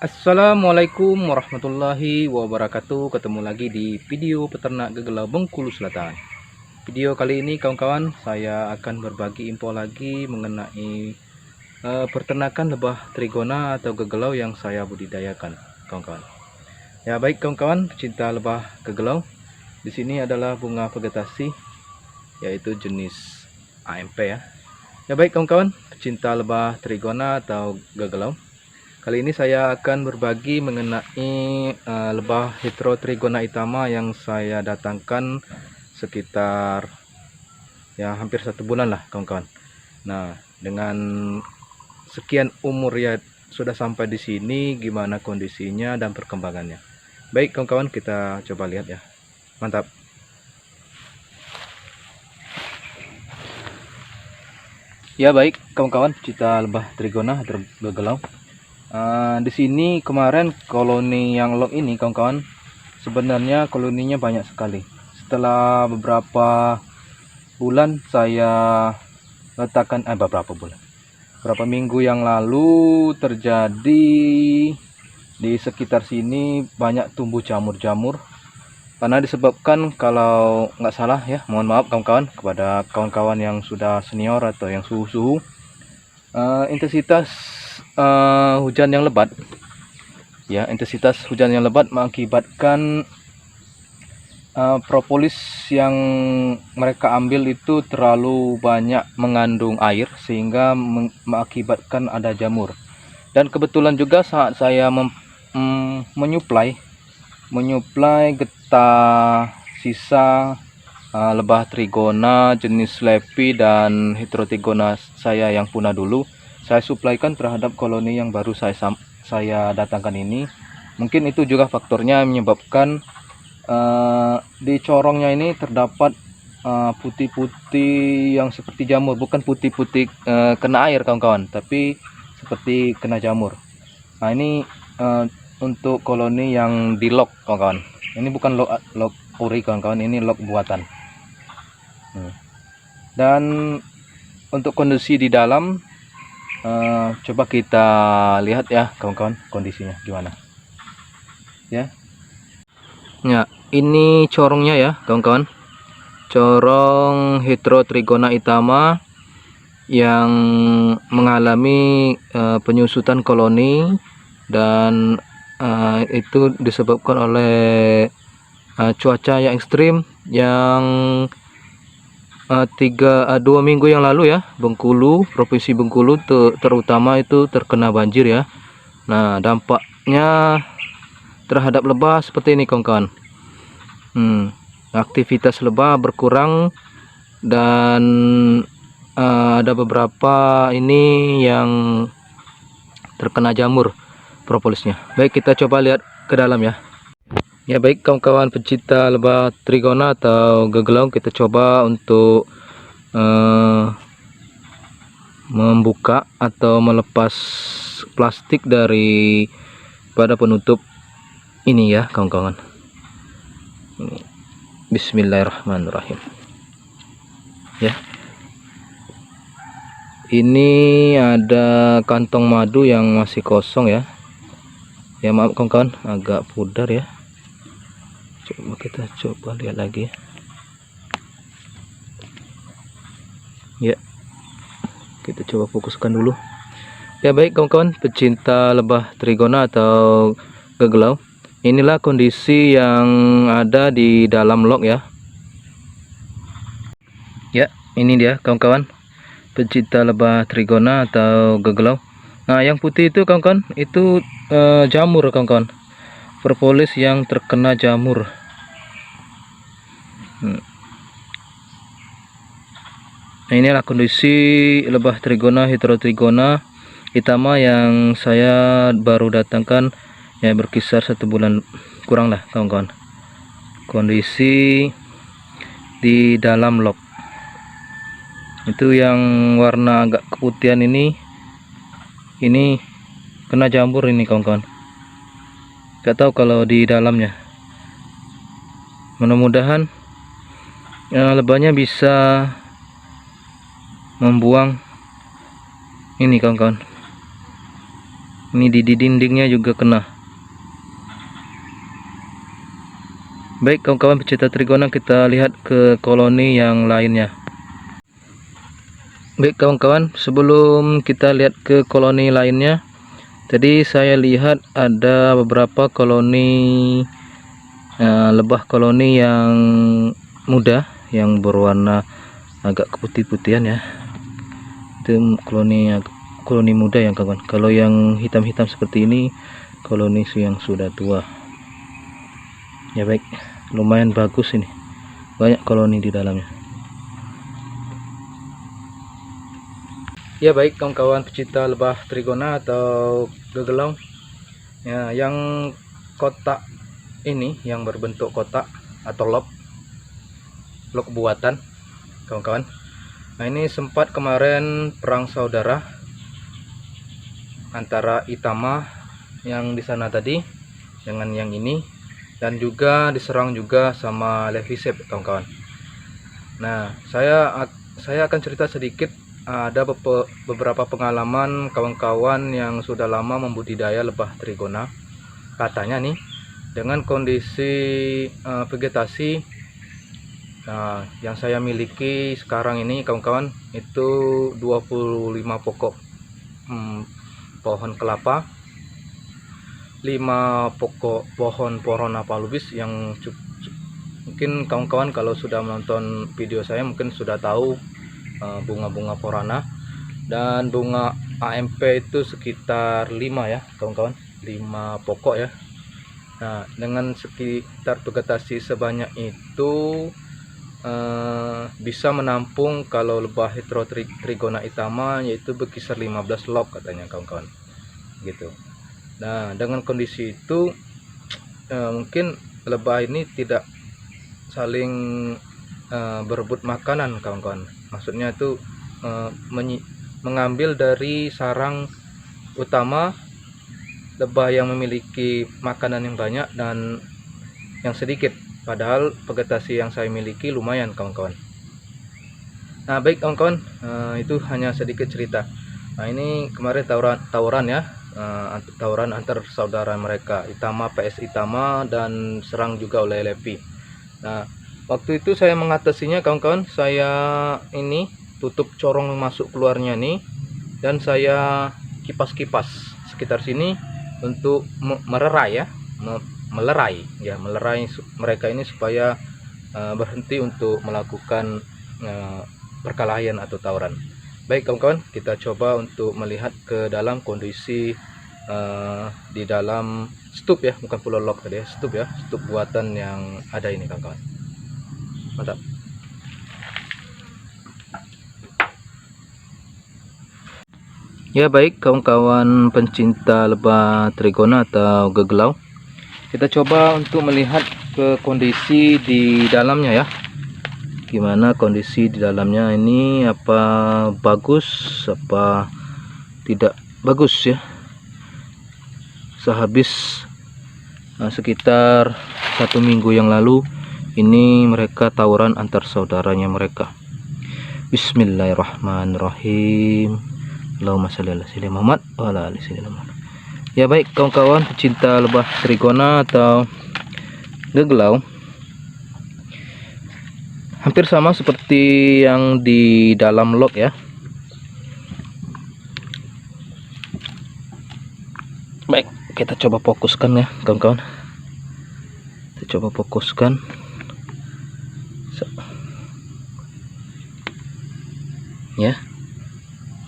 Assalamualaikum warahmatullahi wabarakatuh. Ketemu lagi di video peternak Gegelau Bengkulu Selatan. Video kali ini kawan-kawan, saya akan berbagi info lagi mengenai peternakan lebah trigona atau gegelau yang saya budidayakan, kawan-kawan. Ya baik kawan-kawan, pecinta lebah gegelau. Di sini adalah bunga vegetasi, yaitu jenis AMP ya. Ya baik kawan-kawan, pecinta lebah trigona atau gegelau. Kali ini saya akan berbagi mengenai lebah Heterotrigona itama yang saya datangkan sekitar ya hampir 1 bulan lah kawan-kawan. Nah, dengan sekian umur ya sudah sampai di sini, gimana kondisinya dan perkembangannya. Baik kawan-kawan, kita coba lihat ya. Mantap. Ya baik kawan-kawan, pecinta lebah trigona atau gegelau. Di sini kemarin koloni yang lock ini kawan-kawan, sebenarnya koloninya banyak sekali. Setelah beberapa bulan saya letakkan beberapa minggu yang lalu terjadi di sekitar sini banyak tumbuh jamur-jamur, karena disebabkan, kalau nggak salah ya, mohon maaf kawan-kawan kepada kawan-kawan yang sudah senior atau yang suhu-suhu, intensitas hujan yang lebat ya, intensitas hujan yang lebat mengakibatkan propolis yang mereka ambil itu terlalu banyak mengandung air sehingga mengakibatkan ada jamur. Dan kebetulan juga saat saya menyuplai getah sisa lebah trigona jenis Lepi dan Heterotrigona saya yang punah dulu, saya suplaikan terhadap koloni yang baru saya datangkan ini. Mungkin itu juga faktornya menyebabkan di corongnya ini terdapat putih-putih yang seperti jamur, bukan putih-putih kena air kawan-kawan, tapi seperti kena jamur. Nah ini untuk koloni yang di lock kawan-kawan. Ini bukan lock uri kawan-kawan, ini lock buatan. Dan untuk kondisi di dalam, coba kita lihat ya kawan-kawan, kondisinya gimana ya. Ya, ini corongnya ya kawan-kawan, corong Heterotrigona itama yang mengalami penyusutan koloni, dan itu disebabkan oleh cuaca yang ekstrim yang 2 minggu yang lalu ya. Bengkulu, provinsi Bengkulu terutama itu terkena banjir ya. Nah, dampaknya terhadap lebah seperti ini kawan-kawan. Aktivitas lebah berkurang, dan ada beberapa ini yang terkena jamur propolisnya. Baik, kita coba lihat ke dalam ya. Ya baik kawan-kawan pecinta lebah trigona atau gegelau, kita coba untuk membuka atau melepas plastik dari pada penutup ini ya kawan-kawan. Bismillahirrahmanirrahim ya. Ini ada kantong madu yang masih kosong ya. Ya maaf kawan-kawan, agak pudar ya. Coba kita coba lihat lagi ya. Kita coba fokuskan dulu. Ya baik kawan-kawan pecinta lebah trigona atau gegelau, inilah kondisi yang ada di dalam log ya. Ya, ini dia kawan-kawan pecinta lebah trigona atau gegelau. Nah, yang putih itu kawan-kawan, itu jamur kawan-kawan, propolis yang terkena jamur. Nah, inilah kondisi lebah trigona Heterotrigona itama yang saya baru datangkan ya, berkisar 1 bulan kurang lah kawan-kawan. Kondisi di dalam log itu yang warna agak keputihan ini kena jamur ini kawan-kawan. Gak tahu kalau di dalamnya. Mudah-mudahan lebahnya bisa membuang ini kawan-kawan, Ini di dindingnya juga kena. Baik kawan-kawan pecinta trigona, kita lihat ke koloni yang lainnya. Baik kawan-kawan, sebelum kita lihat ke koloni lainnya, tadi saya lihat ada beberapa koloni lebah koloni yang muda yang berwarna agak keputih-putihan ya. Itu koloni muda yang kawan. Kalau yang hitam-hitam seperti ini koloni yang sudah tua. Ya baik, lumayan bagus ini, banyak koloni di dalamnya. Ya baik kawan-kawan pecinta lebah trigona atau gegelong ya, yang kotak ini yang berbentuk kotak atau log buatan kawan-kawan. Nah ini sempat kemarin perang saudara antara Itama yang di sana tadi dengan yang ini, dan juga diserang juga sama Levisep kawan-kawan. Nah saya akan cerita sedikit. Ada beberapa pengalaman kawan-kawan yang sudah lama membudidaya lebah trigona. Katanya nih dengan kondisi vegetasi yang saya miliki sekarang ini kawan-kawan, itu 25 pokok pohon kelapa, 5 pokok pohon apalubis yang mungkin kawan-kawan kalau sudah menonton video saya mungkin sudah tahu bunga-bunga porana, dan bunga AMP itu sekitar 5 ya kawan-kawan, 5 pokok ya. Nah dengan sekitar vegetasi sebanyak itu bisa menampung kalau lebah Heterotrigona Itama yaitu berkisar 15 log katanya kawan-kawan gitu. Nah dengan kondisi itu mungkin lebah ini tidak saling berebut makanan kawan-kawan. Maksudnya itu mengambil dari sarang utama lebah yang memiliki makanan yang banyak dan yang sedikit, padahal vegetasi yang saya miliki lumayan kawan-kawan. Nah baik kawan-kawan, itu hanya sedikit cerita. Nah ini kemarin tawuran ya, tawuran antar saudara mereka, Itama PS Itama, dan serang juga oleh Levi. Nah waktu itu saya mengatasinya kawan-kawan, saya ini tutup corong masuk keluarnya nih, dan saya kipas-kipas sekitar sini untuk melerai mereka ini supaya berhenti untuk melakukan perkelahian atau tawuran. Baik kawan-kawan, kita coba untuk melihat ke dalam kondisi di dalam stup ya, bukan pulau log tadi ya, stup buatan yang ada ini kawan-kawan. Mantap. Ya baik kawan-kawan pencinta lebah trigona atau gegelau, kita coba untuk melihat ke kondisi di dalamnya ya. Gimana kondisi di dalamnya ini, apa bagus apa tidak bagus ya. Sehabis sekitar 1 minggu yang lalu ini mereka tawuran antar saudaranya mereka. Bismillahirrahmanirrahim. Allahumma shalli ala sayyidina Muhammad wa ala ali sayyidina Muhammad. Ya baik kawan-kawan pecinta lebah trigona atau gegelau, hampir sama seperti yang di dalam log ya. Baik, kita coba fokuskan ya kawan-kawan. Kita coba fokuskan. Ya,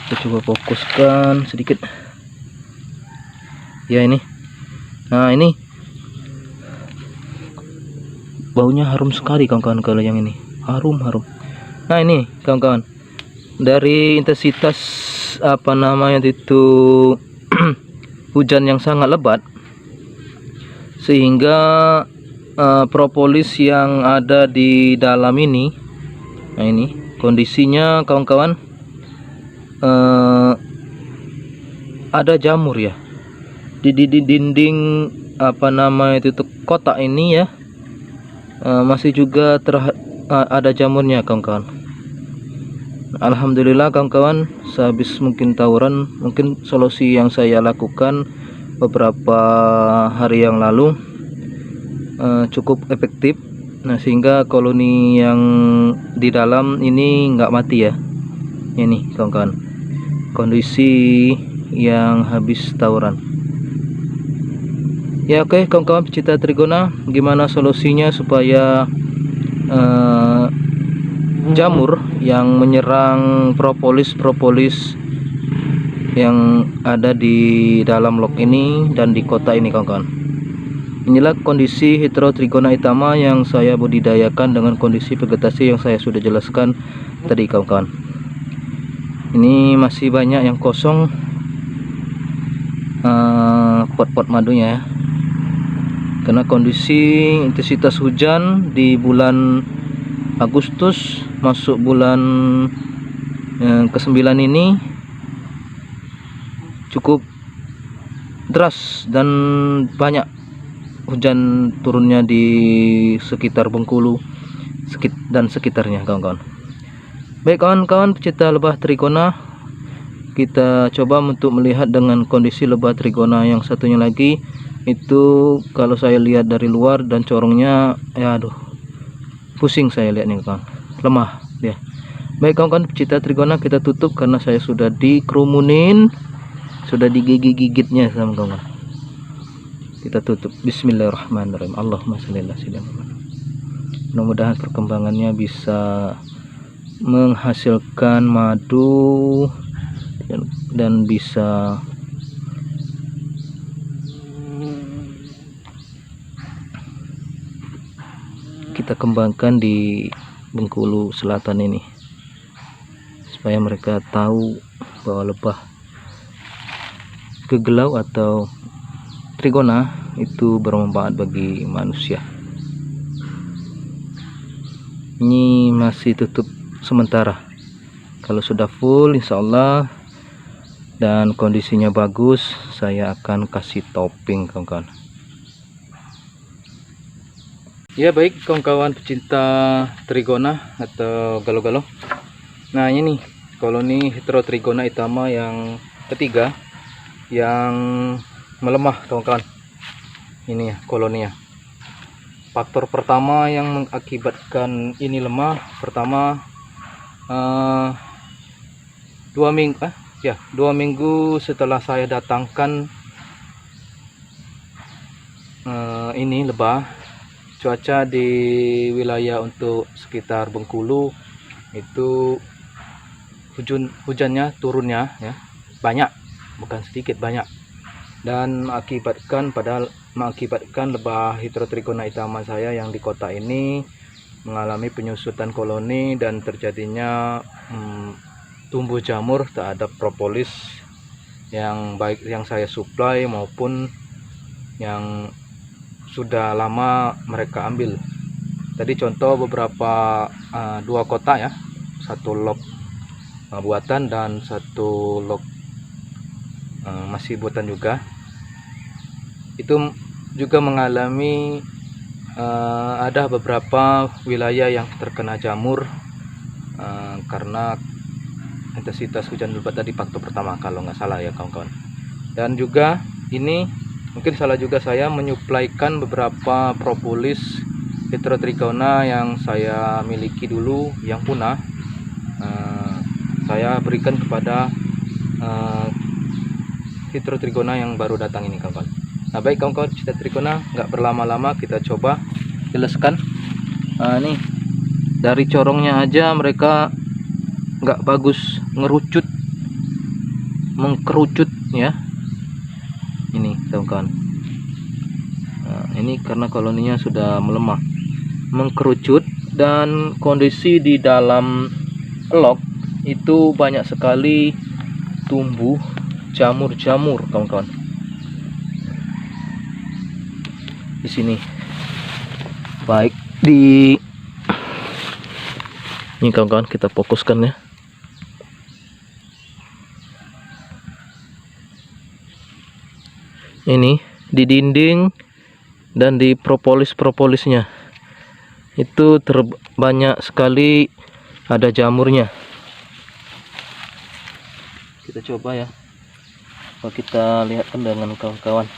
kita coba fokuskan sedikit ya. Ini nah ini baunya harum sekali kawan-kawan. Kalau yang ini harum. Nah ini kawan-kawan, dari intensitas apa namanya itu hujan yang sangat lebat, sehingga propolis yang ada di dalam ini, nah ini kondisinya kawan-kawan, ada jamur ya di dinding apa nama itu kotak ini ya. Masih juga ada jamurnya kawan-kawan. Alhamdulillah kawan-kawan, sehabis mungkin tawuran, mungkin solusi yang saya lakukan beberapa hari yang lalu cukup efektif. Nah, sehingga koloni yang di dalam ini nggak mati ya. Ini kawan-kawan, kondisi yang habis tawuran. Ya oke kawan-kawan pecinta trigona, gimana solusinya supaya jamur yang menyerang propolis yang ada di dalam log ini dan di kota ini kawan-kawan. Inilah kondisi Heterotrigona itama yang saya budidayakan dengan kondisi vegetasi yang saya sudah jelaskan tadi kawan-kawan. Ini masih banyak yang kosong pot-pot madunya ya, karena kondisi intensitas hujan di bulan Agustus masuk bulan ke-9 ini cukup deras dan banyak hujan turunnya di sekitar Bengkulu dan sekitarnya kawan-kawan. Baik kawan-kawan pecinta lebah trigona, kita coba untuk melihat dengan kondisi lebah trigona yang satunya lagi. Itu kalau saya lihat dari luar dan corongnya, ya aduh, pusing saya lihat nih kawan, lemah ya. Baik kawan-kawan pecinta trigona, kita tutup karena saya sudah dikerumunin, sudah digigit-gigitnya sama kawan. Kita tutup. Bismillahirrahmanirrahim. Allahumma sholli ala sayyidina Muhammad. Mudah-mudahan perkembangannya bisa menghasilkan madu dan bisa kita kembangkan di Bengkulu Selatan ini, supaya mereka tahu bahwa lebah gegelau atau trigona itu bermanfaat bagi manusia. Ini masih tutup sementara. Kalau sudah full insya Allah dan kondisinya bagus, saya akan kasih topping kawan-kawan. Ya baik kawan-kawan pecinta trigona atau galo-galo. Nah ini koloni Heterotrigona itama yang ketiga yang melemah kawan-kawan. Ini ya koloninya. Faktor pertama yang mengakibatkan ini lemah, pertama 2 minggu setelah saya datangkan ini lebah, cuaca di wilayah untuk sekitar Bengkulu itu hujannya turunnya ya banyak, bukan sedikit, banyak, dan mengakibatkan lebah Heterotrigona itama saya yang di kota ini mengalami penyusutan koloni dan terjadinya tumbuh jamur terhadap propolis yang baik yang saya suplai maupun yang sudah lama mereka ambil. Tadi contoh beberapa 2 kotak ya, 1 log buatan dan 1 log masih buatan juga. Itu juga mengalami ada beberapa wilayah yang terkena jamur karena intensitas hujan lebat tadi, faktor pertama kalau nggak salah ya kawan-kawan. Dan juga ini mungkin salah juga saya menyuplaikan beberapa propolis Heterotrigona yang saya miliki dulu yang punah, saya berikan kepada Heterotrigona yang baru datang ini kawan-kawan. Nah baik kawan-kawan pecinta trigona, nggak berlama-lama kita coba jelaskan. Nih dari corongnya aja mereka nggak bagus, mengkerucut ya. Ini kawan-kawan, ini karena koloninya sudah melemah, mengkerucut, dan kondisi di dalam log itu banyak sekali tumbuh jamur-jamur kawan-kawan. Di sini baik di ini kawan-kawan, kita fokuskan ya. Ini di dinding dan di propolisnya itu banyak sekali ada jamurnya. kita coba ya. Coba kita lihat dengan kawan-kawan.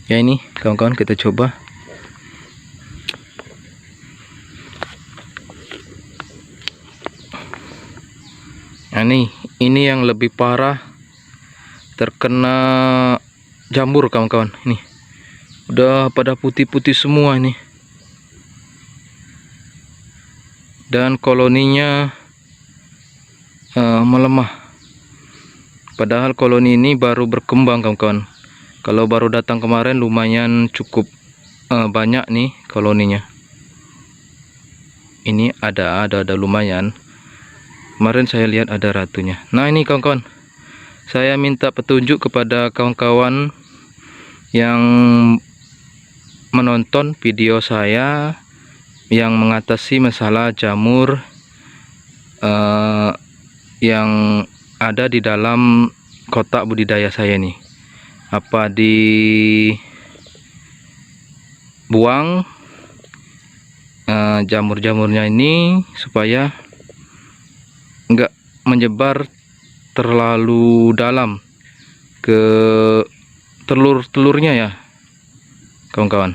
Ya, ini kawan-kawan kita coba. Nah, ini yang lebih parah, terkena jamur kawan-kawan. Ini udah pada putih-putih semua ini, dan koloninya melemah. Padahal koloni ini baru berkembang kawan-kawan. Kalau baru datang kemarin lumayan cukup banyak nih koloninya. Ini ada lumayan. Kemarin saya lihat ada ratunya. Nah, ini kawan-kawan, saya minta petunjuk kepada kawan-kawan yang menonton video saya yang mengatasi masalah jamur yang ada di dalam kotak budidaya saya nih. Apa dibuang jamur-jamurnya ini supaya enggak menyebar terlalu dalam ke telur-telurnya ya kawan-kawan.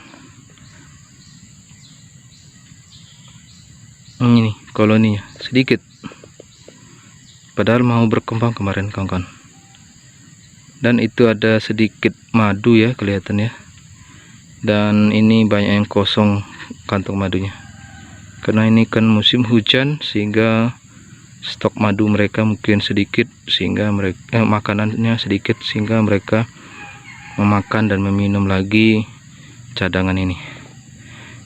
Ini koloninya sedikit, padahal mau berkembang kemarin kawan-kawan. Dan itu ada sedikit madu ya kelihatannya. Dan ini banyak yang kosong kantong madunya, karena ini kan musim hujan sehingga stok madu mereka mungkin sedikit, sehingga mereka makanannya sedikit, sehingga mereka memakan dan meminum lagi cadangan ini.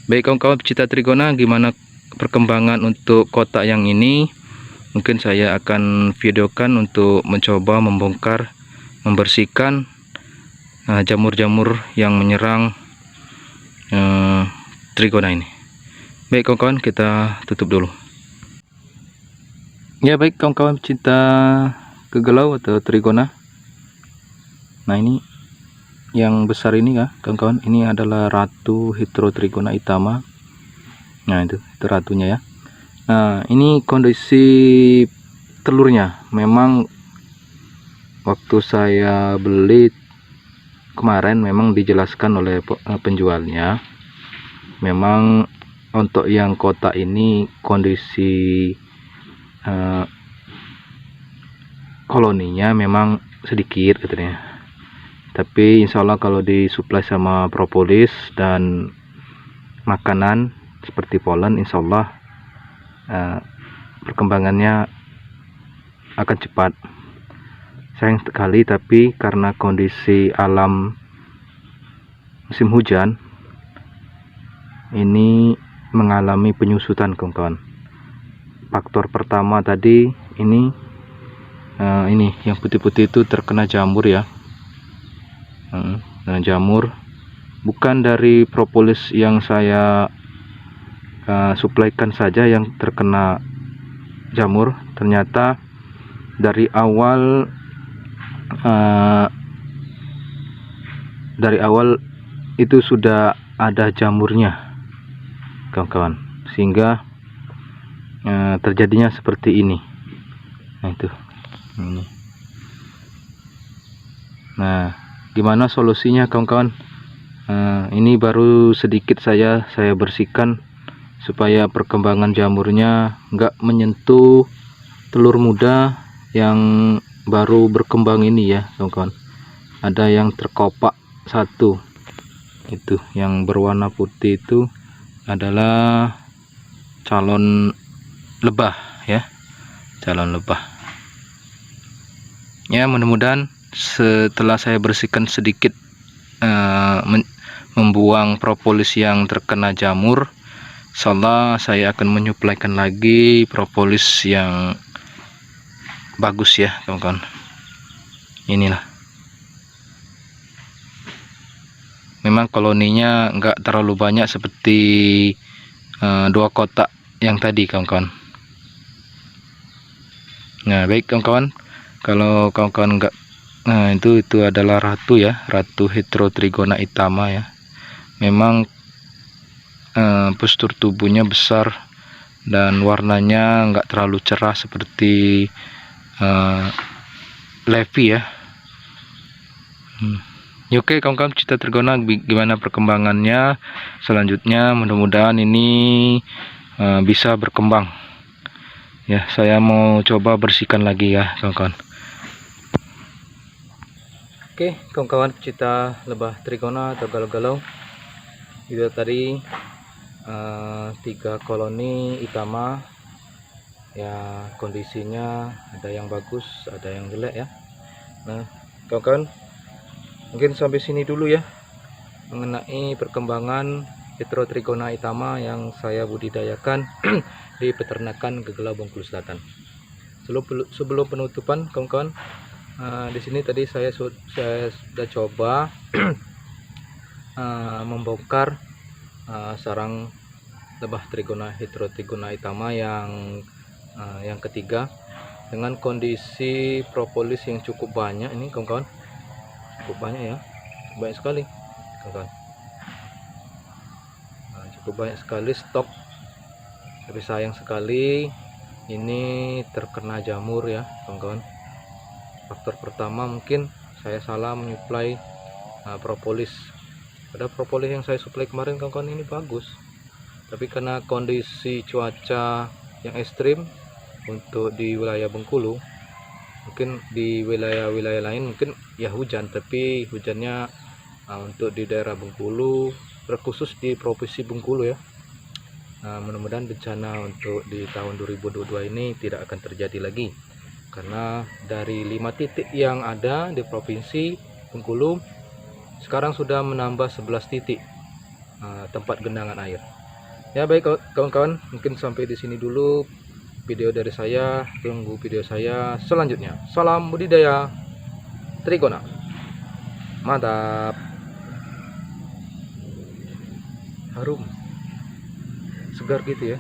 Baik kawan-kawan pecinta trigona, gimana perkembangan untuk kotak yang ini? Mungkin saya akan videokan untuk mencoba membongkar, membersihkan jamur-jamur yang menyerang trigona ini. Baik kawan-kawan, kita tutup dulu. Ya, baik kawan-kawan pecinta kegelau atau trigona. Nah, ini yang besar ini ya kawan-kawan, ini adalah ratu Heterotrigona itama. Nah, itu ratunya ya. Nah, ini kondisi telurnya. Memang waktu saya beli kemarin memang dijelaskan oleh penjualnya, memang untuk yang kotak ini kondisi koloninya memang sedikit katanya. Tapi insya Allah kalau disuplai sama propolis dan makanan seperti polen, insya Allah perkembangannya akan cepat. Sayang sekali, tapi karena kondisi alam musim hujan ini mengalami penyusutan kawan-kawan. Faktor pertama tadi ini yang putih-putih itu terkena jamur ya. Nah, jamur bukan dari propolis yang saya suplaikan saja yang terkena jamur, ternyata dari awal itu sudah ada jamurnya kawan-kawan, sehingga terjadinya seperti ini. Nah, itu ini. Nah, gimana solusinya kawan-kawan? Ini baru sedikit saya bersihkan supaya perkembangan jamurnya enggak menyentuh telur muda yang baru berkembang ini ya kawan-kawan. Ada yang terkopak satu, itu yang berwarna putih itu adalah calon lebah ya, calon lebah ya. Mudah-mudahan setelah saya bersihkan sedikit, membuang propolis yang terkena jamur, insyaallah saya akan menyuplaikan lagi propolis yang bagus ya kawan-kawan. Inilah, memang koloninya enggak terlalu banyak seperti dua kotak yang tadi kawan-kawan. Nah, baik kawan-kawan, kalau kawan-kawan enggak, nah itu adalah ratu ya, ratu Heterotrigona itama ya. Memang postur tubuhnya besar dan warnanya nggak terlalu cerah seperti Levi ya. Ya, oke kawan-kawan, Cita Trigona gimana perkembangannya selanjutnya, mudah-mudahan ini bisa berkembang ya. Saya mau coba bersihkan lagi ya kawan-kawan. Oke kawan-kawan, Cita lebah Trigona atau galau-galau, itu tadi 3 koloni Itama ya. Kondisinya ada yang bagus, ada yang jelek ya. Nah kawan-kawan, mungkin sampai sini dulu ya mengenai perkembangan Heterotrigona Itama yang saya budidayakan di peternakan Gegala Bengkulu Selatan. Sebelum penutupan kawan-kawan, di sini tadi saya sudah coba membongkar sarang lebah Trigona Heterotrigona Itama yang ketiga dengan kondisi propolis yang cukup banyak ini kawan-kawan. Cukup banyak ya, banyak sekali kawan-kawan. Cukup banyak sekali stok, tapi sayang sekali ini terkena jamur ya kawan-kawan. Faktor pertama mungkin saya salah menyuplai propolis. Pada propolis yang saya suplai kemarin kawan-kawan ini bagus, tapi karena kondisi cuaca yang ekstrim untuk di wilayah Bengkulu, mungkin di wilayah-wilayah lain mungkin ya hujan, tapi hujannya untuk di daerah Bengkulu, terkhusus di provinsi Bengkulu ya. Mudah-mudahan bencana untuk di tahun 2022 ini tidak akan terjadi lagi, karena dari 5 titik yang ada di provinsi Bengkulu sekarang sudah menambah 11 titik tempat genangan air. Ya baik kawan-kawan, mungkin sampai di sini dulu video dari saya. Tunggu video saya selanjutnya. Salam budidaya Trigona, mantap. Harum, segar gitu ya.